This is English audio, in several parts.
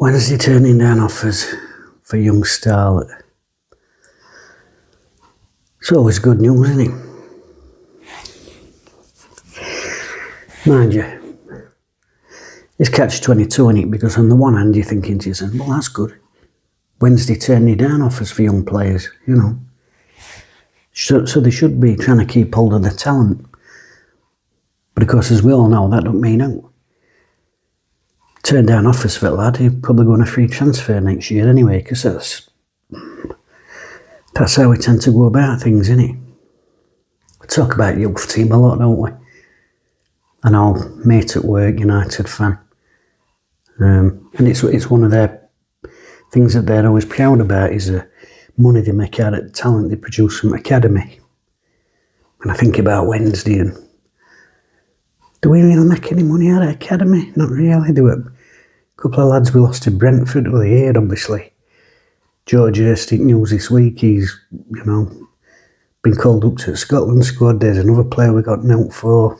Wednesday turning down offers for young starlet. It's always good news, isn't it? Mind you, it's catch-22, isn't it? Because on the one hand you're thinking to yourself, well, that's good. Wednesday turning down offers for young players, you know. So they should be trying to keep hold of the talent. But of course, as we all know, that don't mean out. Turn down offers for a lad, he'll probably go on a free transfer next year anyway, because that's how we tend to go about things, isn't it? We talk about youth team a lot, don't we? And our mate at work, United fan. And it's one of their things that they're always proud about is the money they make out of the talent they produce from academy. And I think about Wednesday and do we really make any money out of academy? Not really. There were a couple of lads we lost to Brentford the year, obviously. George Erstick news this week, he's, been called up to the Scotland squad. There's another player we got out for.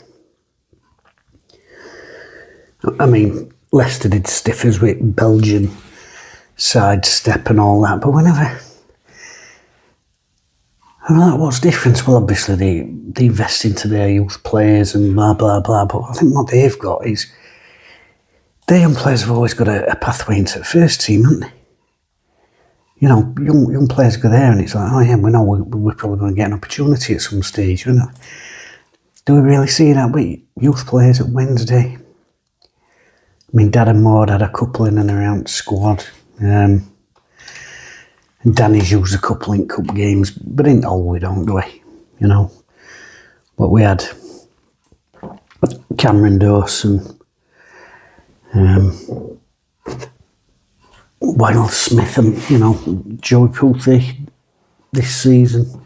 I mean, Leicester did stiffers with Belgian sidestep and all that, but whenever... what's the difference? Well, obviously they invest into their youth players and blah, blah, blah, but I think what they've got is their young players have always got a pathway into the first team, haven't they? Young players go there and it's like, oh yeah, we know we're probably going to get an opportunity at some stage, Do we really see that with youth players at Wednesday? I mean, Dad and Maud had a couple in and around the squad. And Danny's used a couple in cup games, but ain't all we don't, do we? But we had Cameron Dawson, Wild Smith and, Joey Pulte this season.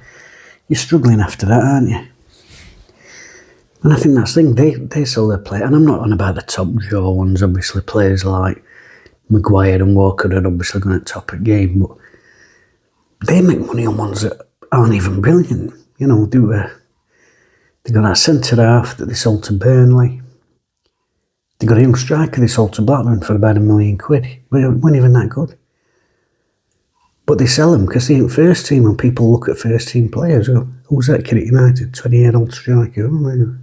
You're struggling after that, aren't you? And I think that's the thing, they sell their play. And I'm not on about the top draw ones, obviously players like Maguire and Walker are obviously going to top a game, but they make money on ones that aren't even brilliant. They got that centre-half that they sold to Burnley. They got a young striker they sold to Blackburn for about £1 million. They weren't even that good. But they sell them because they ain't first team, and people look at first team players. Oh, who's that kid at United? 20-year-old striker. Oh my God.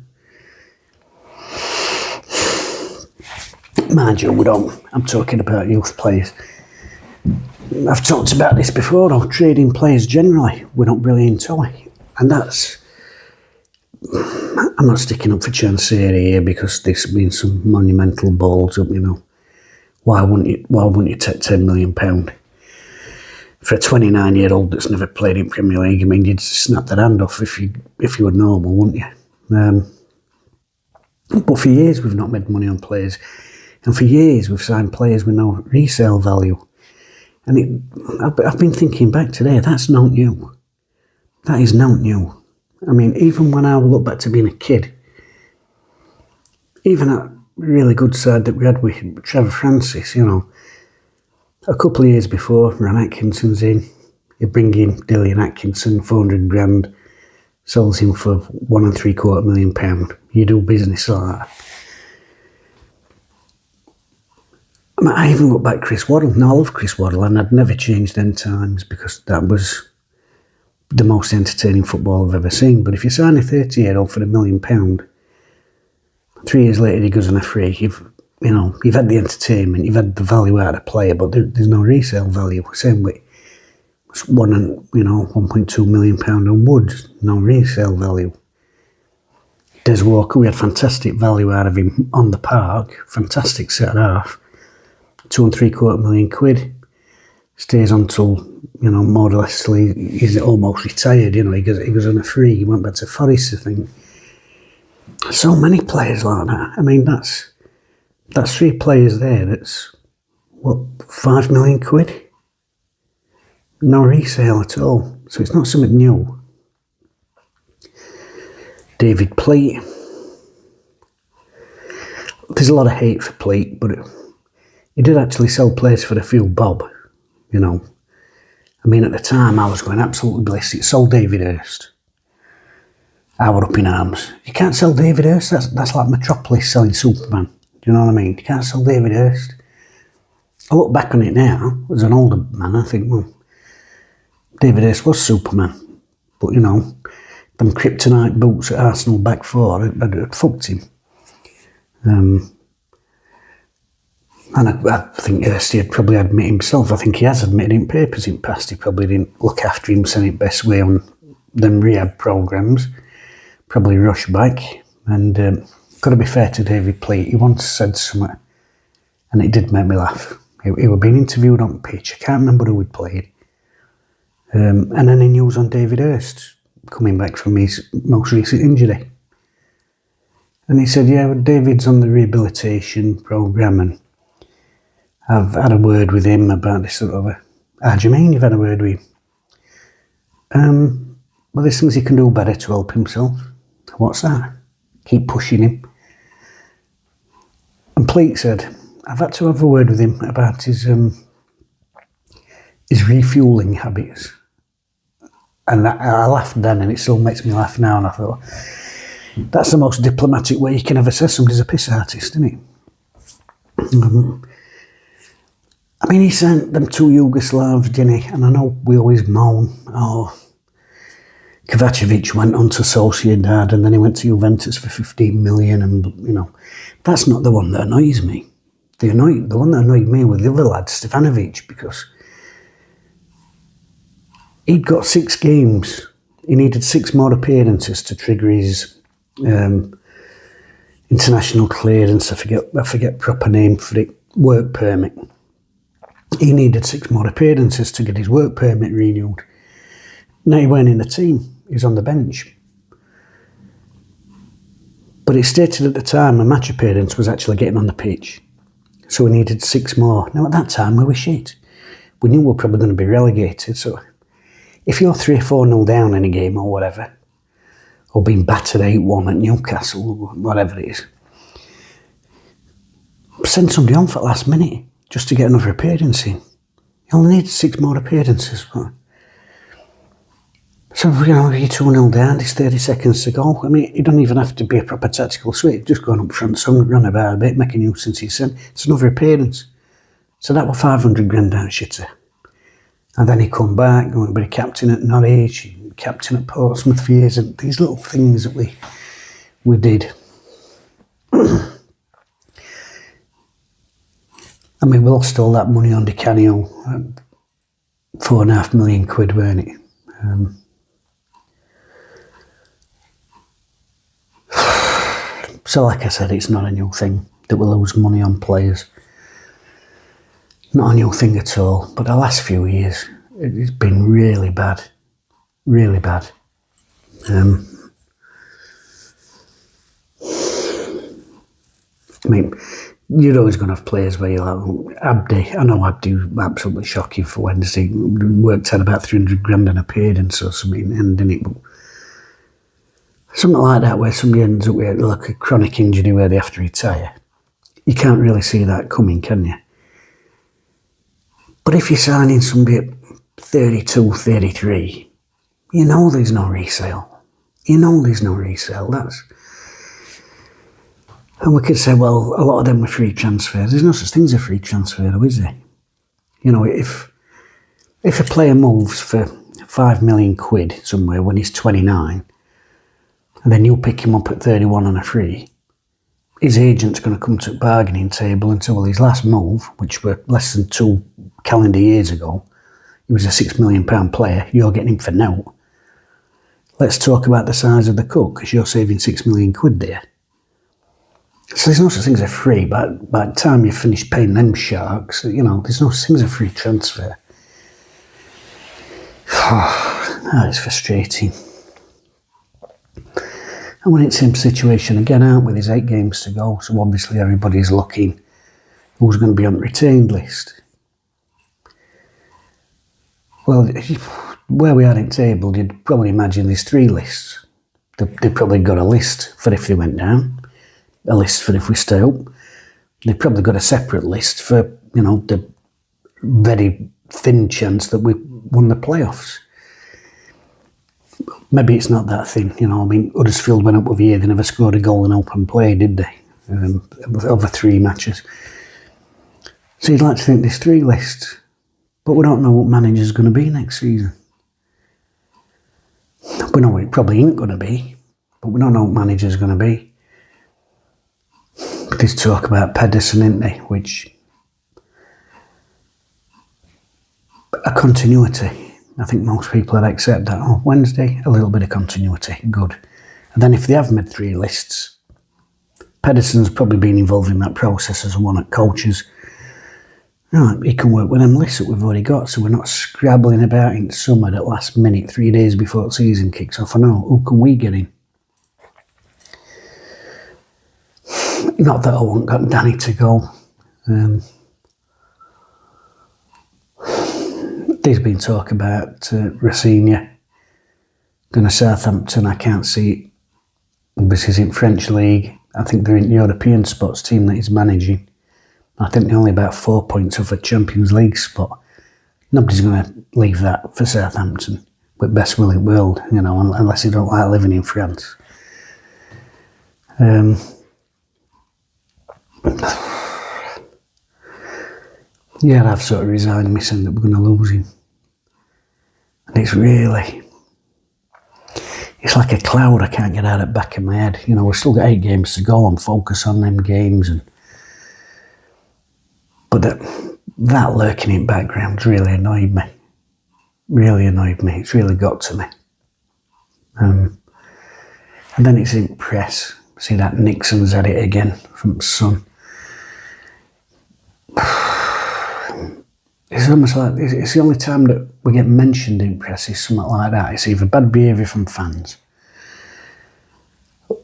Mind you, I'm talking about youth players. I've talked about this before, though. Trading players generally, we're not really into it. And that's... I'm not sticking up for Chansiri here because there's been some monumental balls up, Why wouldn't you take £10 million for a 29-year-old that's never played in Premier League? I mean, you'd snap that hand off if you were normal, wouldn't you? But for years we've not made money on players. And for years we've signed players with no resale value. And I've been thinking back today, that's not new. That is not new. I mean, even when I look back to being a kid, even that really good side that we had with Trevor Francis, a couple of years before, Ron Atkinson's in, you bring in Dillian Atkinson, 400 grand, sells him for £1.75 million. You do business like that. I mean, I even look back at Chris Waddle. Now, I love Chris Waddle, and I'd never change them times because that was the most entertaining football I've ever seen. But if you sign a 30-year-old for £1 million, 3 years later he goes on a free, you've had the entertainment, you've had the value out of the player, but there's no resale value. Same with £1.2 million on Woods, no resale value. Des Walker, we had fantastic value out of him on the park, fantastic set half, £2.75 million. Stays until, more or less he's almost retired, he goes on a free, he went back to Forest, I think. So many players like that. I mean, that's 3 players there, that's, £5 million? No resale at all. So it's not something new. David Pleat. There's a lot of hate for Pleat, but he did actually sell players for a few bob, I mean, at the time, I was going absolutely ballistic. Sold David Hirst. I were up in arms. You can't sell David Hirst. That's like Metropolis selling Superman. Do you know what I mean? You can't sell David Hirst. I look back on it now, as an older man, I think, well, David Hirst was Superman. But, you know, them kryptonite boots at Arsenal back four had fucked him. And I think Hirst had probably admitted himself, I think he has admitted in papers in past, he probably didn't look after himself in best way on them rehab programmes, probably rushed back. And got to be fair to David Pleat, he once said something, and it did make me laugh. He was being interviewed on pitch, I can't remember who he'd played. And then he news on David Hirst coming back from his most recent injury. And he said, yeah, well, David's on the rehabilitation programme and I've had a word with him about this sort of how do you mean you've had a word with him? Well, there's things he can do better to help himself. What's that? Keep pushing him. And Pleat said, I've had to have a word with him about his refuelling habits. And I laughed then, and it still makes me laugh now, and I thought, that's the most diplomatic way you can ever say somebody's a piss artist, isn't it? I mean, he sent them two Yugoslavs, didn't he? And I know we always moan, oh, Kovacevic went on to Sociedad and then he went to Juventus for 15 million, and, you know, that's not the one that annoys me. The one that annoyed me was the other lad, Stefanovic, because he'd got 6 games. He needed 6 more appearances to trigger his international clearance. I forget proper name for it. Work permit. He needed 6 more appearances to get his work permit renewed. Now he weren't in the team. He was on the bench. But it stated at the time a match appearance was actually getting on the pitch. So we needed 6 more. Now at that time we were shit. We knew we were probably going to be relegated. So if you're 3 or 4-0 down in a game or whatever, or being battered 8-1 at Newcastle, whatever it is, send somebody on for the last minute just to get another appearance in. You only need 6 more appearances. So, you know, if you're 2-0 down, there's 30 seconds to go. I mean, it doesn't even have to be a proper tactical switch. Just going up front, run about a bit, make a nuisance. It's another appearance. So that was 500 grand down shitter. And then he come back, going to be captain at Norwich, captain at Portsmouth for years, and these little things that we did. I mean, we lost all that money on Di Canio, £4.5 million, weren't it? So, like I said, it's not a new thing that we lose money on players. Not a new thing at all. But the last few years, it's been really bad. Really bad. I mean, you're always going to have players where you're like, Abdi. I know Abdi was absolutely shocking for Wednesday. Worked out about 300 grand an appearance or something, and didn't it? But something like that where somebody ends up with like a chronic injury where they have to retire. You can't really see that coming, can you? But if you're signing somebody at 32, 33, you know there's no resale. And we could say, well, a lot of them were free transfers. There's no such thing as a free transfer, though, is there? You know, if a player moves for 5 million quid somewhere when he's 29, and then you pick him up at 31 on a free, his agent's going to come to the bargaining table and say, well, his last move, which were less than 2 calendar years ago, he was a £6 million player, you're getting him for now. Let's talk about the size of the cut, because you're saving 6 million quid there. So there's no such thing as a free, but by the time you finish paying them sharks, you know, there's no such thing as a free transfer. That is frustrating. And when it's in situation again, aren't we? There's 8 games to go, so obviously everybody's looking who's going to be on the retained list. Well, where we are in table, you'd probably imagine there's 3 lists. They've probably got a list for if they went down, a list for if we stay up. They've probably got a separate list for, you know, the very thin chance that we won the playoffs. Maybe it's not that thin, you know. I mean, Huddersfield went up with a year, they never scored a goal in open play, did they? Over 3 matches. So you'd like to think there's 3 lists, but we don't know what manager's going to be next season. We know it probably ain't going to be, but we don't know what manager's going to be. There's talk about Pedersen, isn't there, which a continuity. I think most people would accept that. Oh, Wednesday, a little bit of continuity, good. And then if they have made 3 lists, Pedersen's probably been involved in that process as one of coaches. Right, he can work with them lists that we've already got, so we're not scrabbling about in summer at last minute, 3 days before the season kicks off. I know, who can we get in? Not that I won't got Danny to go. There's been talk about Rafinha going to Southampton. I can't see it. Obviously, he's in French league. I think they're in the European spots team that he's managing. I think they're only about 4 points off a Champions League spot. Nobody's going to leave that for Southampton with best will in the world, you know, unless you don't like living in France. Yeah, I've sort of resigned me saying that we're going to lose him. And it's like a cloud I can't get out of the back of my head. You know, we've still got 8 games to go and focus on them games. But that lurking in background's really annoyed me. Really annoyed me. It's really got to me. And then it's in press. See that Nixon's at it again from Sun. It's almost like it's the only time that we get mentioned in press is something like that. It's either bad behaviour from fans,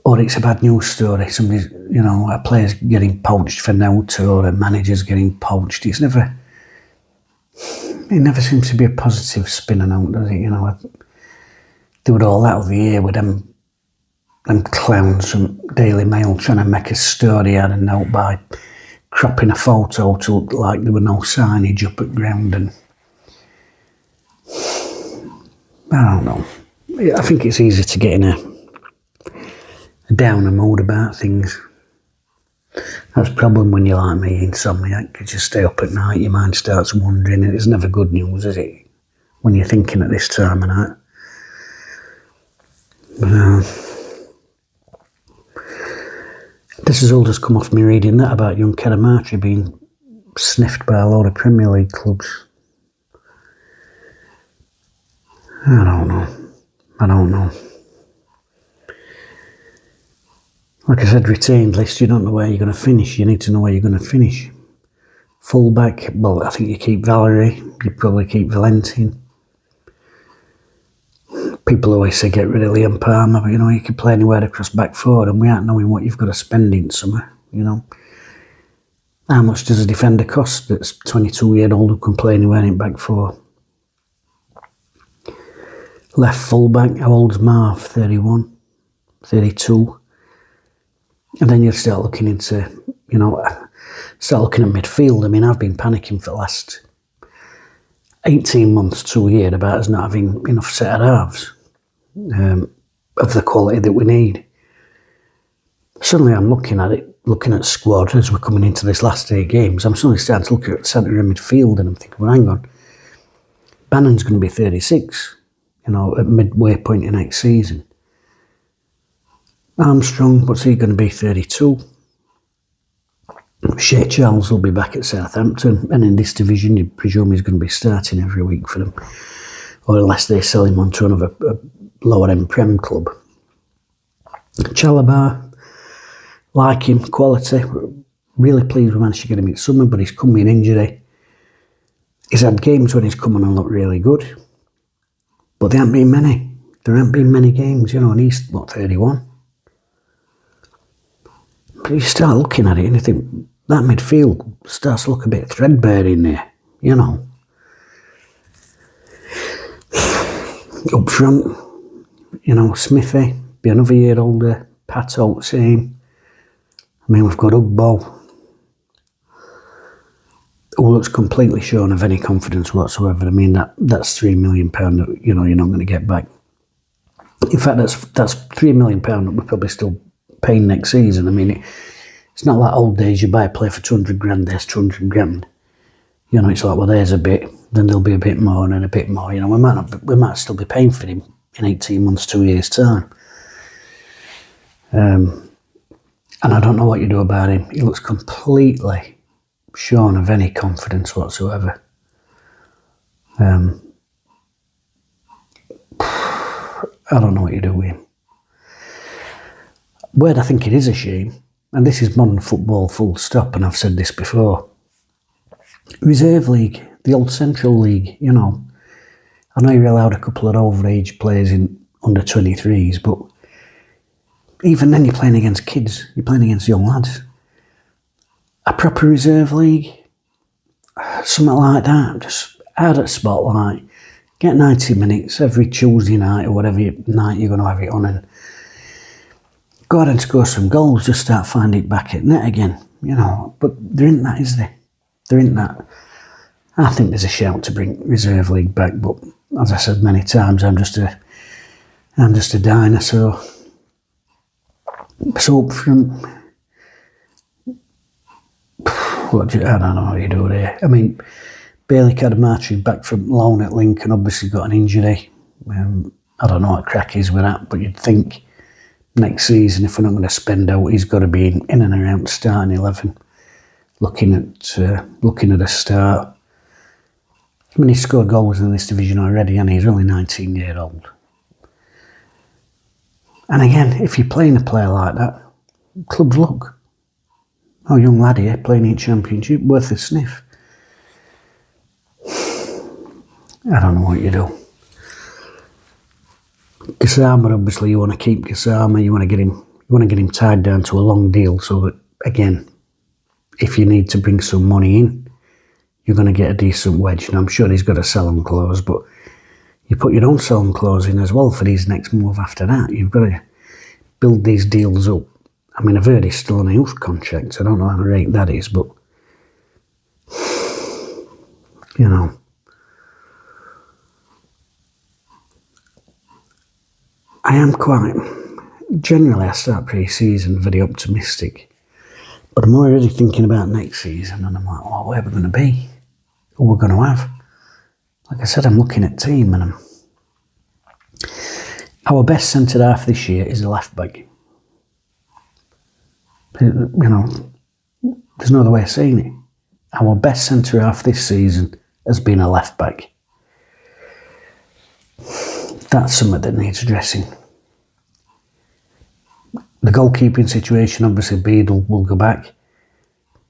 or it's a bad news story. Somebody's, you know, a player's getting poached for Nauta, or a manager's getting poached. It never seems to be a positive spin on out, does it? You know, they were all out of the air with them clowns from Daily Mail trying to make a story out of Note by cropping a photo to look like there were no signage up at ground, and I don't know. I think it's easy to get in a downer mood about things. That's the problem when you're like me, Insomniac, because you stay up at night, your mind starts wandering, and it's never good news, is it? When you're thinking at this time of night. This has all just come off me reading that about young Karamatri being sniffed by a lot of Premier League clubs. I don't know. Like I said, retained list, you don't know where you're going to finish. You need to know where you're going to finish. Fullback, well, I think you keep Valerie. You probably keep Valentin. People always say get rid of Liam Palmer, but you know, you can play anywhere across back forward, and we aren't knowing what you've got to spend in summer, you know. How much does a defender cost that's 22-year-old who can play anywhere in back four? Left fullback, how old's Marv? 31, 32. And then you start looking into, you know, start looking at midfield. I mean, I've been panicking for the last 18 months to a year about us not having enough set of halves of the quality that we need. Suddenly I'm looking at squad as we're coming into this last 8 games. I'm suddenly starting to look at centre and midfield, and I'm thinking, well, hang on, Bannon's going to be 36, you know, at midway point in next season. Armstrong, what's he going to be, 32? Shea Charles will be back at Southampton, and in this division you presume he's going to be starting every week for them, or unless they sell him on to another lower end Prem club. Chalabar, like him, quality, really pleased we managed to get him in summer, but he's come with an injury. He's had games when he's come on and looked really good, but there haven't been many. There haven't been many games, you know, and he's, 31? But you start looking at it and you think, that midfield starts to look a bit threadbare in there, you know. Up front, you know, Smithy, be another year older, Pato, same. I mean, we've got Ugbo, who looks completely shorn of any confidence whatsoever. I mean, that's £3 million that, you know, you're not going to get back. In fact, that's £3 million that we're probably still paying next season. I mean, it's not like old days you buy a player for 200 grand, there's 200 grand. You know, it's like, well, there's a bit, then there'll be a bit more and a bit more. You know, we might still be paying for him in 18 months, 2 years' time. And I don't know what you do about him. He looks completely shorn of any confidence whatsoever. I don't know what you do with him. Where I think it is a shame, and this is modern football full stop, and I've said this before, Reserve League, the old Central League, you know, I know you're allowed a couple of overage players in under 23s, but even then you're playing against kids, you're playing against young lads. A proper Reserve League, something like that, just add a spotlight, get 90 minutes every Tuesday night or whatever night you're going to have it on, and go out and score some goals, just start finding it back at net again, you know. But there isn't that, is there? There isn't that. I think there's a shout to bring Reserve League back, but as I said many times, I'm just a dinosaur. So up front, I don't know what you do there. I mean, Bailey Cadamarci back from loan at Lincoln, obviously got an injury. I don't know what crack is with that, but you'd think next season, if we're not going to spend out, he's got to be in and around starting 11. Looking at a start. I mean, he's scored goals in this division already, and he's only 19 years old. And again, if you're playing a player like that, clubs look. Oh, young lad here playing in Championship, worth a sniff. I don't know what you do. Gassama, obviously, you want to keep Gassama. You want to get him tied down to a long deal, so that again, if you need to bring some money in, you're going to get a decent wedge. And I'm sure he's got a sell-on clause, but you put your own sell-on clause in as well for his next move after that. You've got to build these deals up. I mean, I've heard he's still on a youth contract, so I don't know how great that is, but you know. I am generally I start pre-season very optimistic, but I'm already thinking about next season, and I'm like, oh, where are we going to be? Who we're going to have? Like I said, I'm looking at team, and our best centre half this year is a left back. You know, there's no other way of saying it. Our best centre half this season has been a left back. That's something that needs addressing. The goalkeeping situation, obviously, Beadle will go back.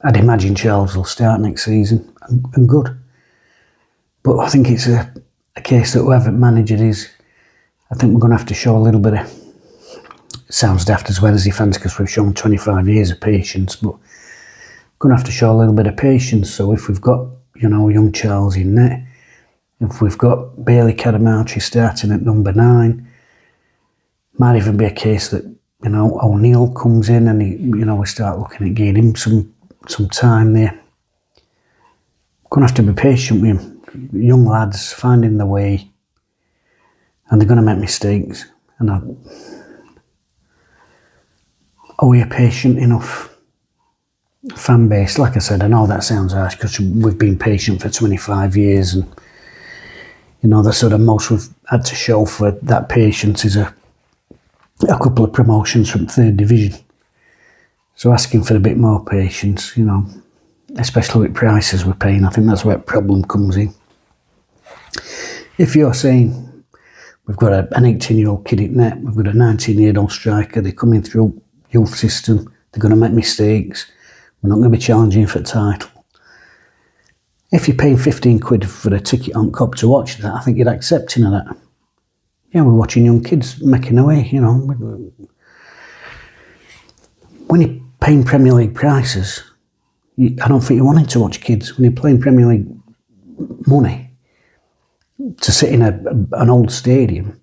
I'd imagine Charles will start next season, and good. But I think it's a case that whoever manager is, I think we're going to have to show a little bit of, it sounds daft as well as fans, because we've shown 25 years of patience, but we're going to have to show a little bit of patience. So if we've got, you know, young Charles in net, if we've got Bailey Cadamarci starting at number 9, might even be a case that, you know, O'Neill comes in and we start looking at giving him some time there. Going to have to be patient with him. Young lads finding the way, and they're going to make mistakes. And are we a patient enough fan base? Like I said, I know that sounds harsh because we've been patient for 25 years, and you know, the sort of most we've had to show for that patience is a couple of promotions from 3rd division. So asking for a bit more patience, you know, especially with prices we're paying, I think that's where the problem comes in. If you're saying we've got an 18-year-old kid in net, we've got a 19-year-old striker, they're coming through youth system, they're going to make mistakes, we're not going to be challenging for the title. If you're paying 15 quid for a ticket on Cop to watch that, I think you're accepting of that. Yeah, we're watching young kids making away, you know. When you're paying Premier League prices, I don't think you're wanting to watch kids. When you're playing Premier League money to sit in an old stadium,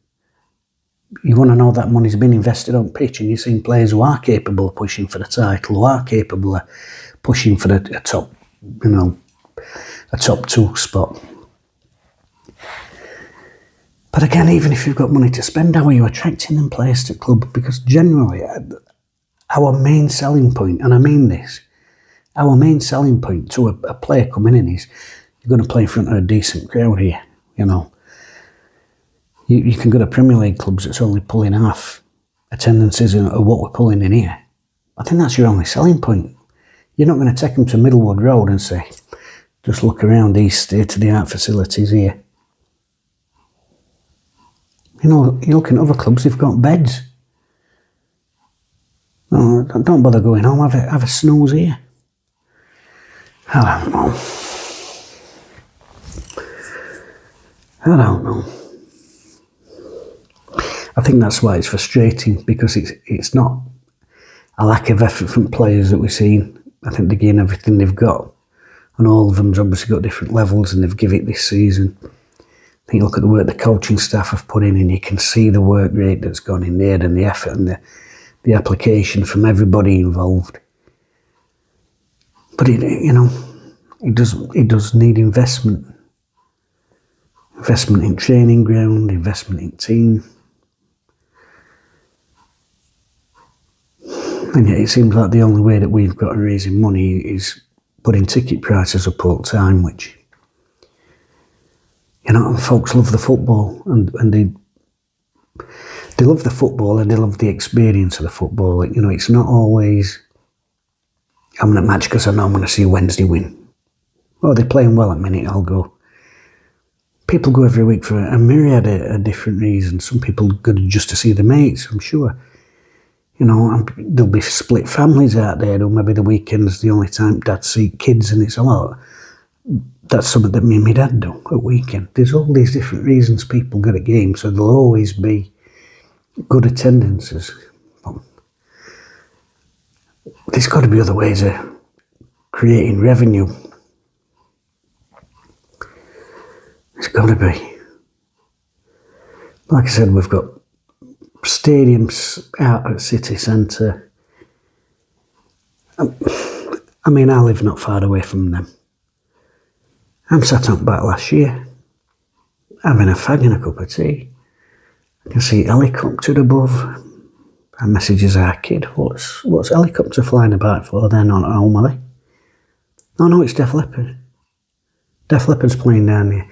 you want to know that money's been invested on pitch, and you're seeing players who are capable of pushing for the title, who are capable of pushing for a top, you know, a top 2 spot. But again, even if you've got money to spend, how are you attracting them players to club? Because generally, our main selling point, and I mean this, our main selling point to a player coming in is You're going to play in front of a decent crowd here, you know. You can go to Premier League clubs that's only pulling half attendances of what we're pulling in here. I think that's your only selling point. You're not going to take them to Middlewood Road and say, just look around these state-of-the-art facilities here. You know, you look at other clubs, they've got beds. No, don't bother going home, have a snooze here. I don't know. I think that's why it's frustrating, because it's not a lack of effort from players that we've seen. I think they're getting everything they've got, and all of them's obviously got different levels, and they've given it this season. I think you look at the work the coaching staff have put in, and you can see the work rate that's gone in there, and the effort and the application from everybody involved. But it does need investment. Investment in training ground, investment in team. And yet it seems like the only way that we've got to raising money is putting ticket prices up all the time, which, folks love the football, and they love the football, and they love the experience of the football. It's not always, I'm at a match because I know I'm going to see Wednesday win. Oh, they're playing well at minute, I'll go. People go every week for a myriad of different reasons. Some people go just to see the mates, I'm sure. There'll be split families out there, or maybe the weekend's the only time dad see kids, and it's a lot. That's something that me and my dad do at weekend. There's all these different reasons people go to games, so there'll always be good attendances. But there's got to be other ways of creating revenue. There's got to be. Like I said, we've got stadiums out at city centre. I live not far away from them. I'm sat up back last year, having a fag and a cup of tea. I can see helicopter above. I messages our kid, what's helicopter flying about for? They're not at home, are they? No, it's Def Leppard. Def Leppard's playing down here.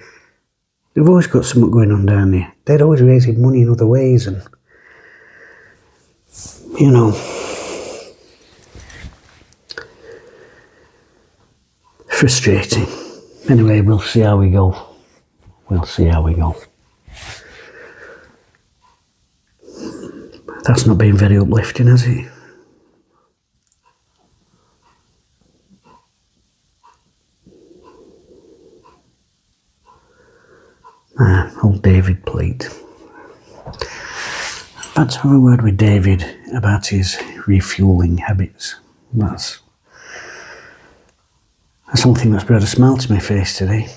They've always got something going on down there. They're always raising money in other ways, and frustrating. Anyway, we'll see how we go. That's not been very uplifting, has it? Old David Pleat. I've had to have a word with David about his refuelling habits. That's something that's brought a smile to my face today.